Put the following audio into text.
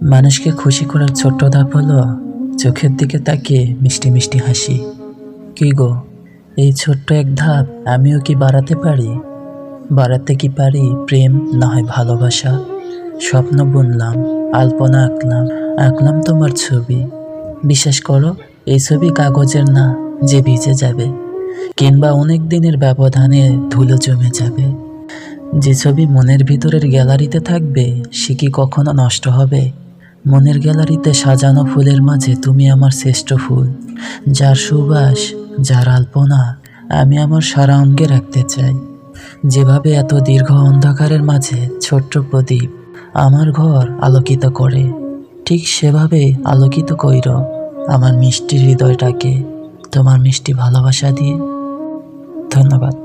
মানুষকে খুশি করার ছোট্ট ধাপ হলো চোখের দিকে তাকিয়ে মিষ্টি মিষ্টি হাসি। কি গো, এই ছোট্ট এক ধাপ আমিও কি বাড়াতে পারি? বাড়াতে কি পারি প্রেম, না হয় ভালোবাসা? স্বপ্ন বুনলাম, আলপনা আঁকলাম, আঁকলাম তোমার ছবি। বিশ্বাস করো, এই ছবি কাগজের না যে ভিজে যাবে, কিংবা অনেক দিনের ব্যবধানে ধুলো জমে যাবে। যে ছবি মনের ভিতরের গ্যালারিতে থাকবে সে কি কখনো নষ্ট হবে? মনের গ্যালারিতে সাজানো ফুলের মাঝে তুমি আমার শ্রেষ্ঠ ফুল, যার সুবাস, যার আলপনা আমি আমার সারা অঙ্গে রাখতে চাই। যেভাবে এত দীর্ঘ অন্ধকারের মাঝে ছোট্ট প্রদীপ আমার ঘর আলোকিত করে, ঠিক সেভাবে আলোকিত কইর আমার মিষ্টি হৃদয়টাকে তোমার মিষ্টি ভালোবাসা দিয়ে। ধন্যবাদ।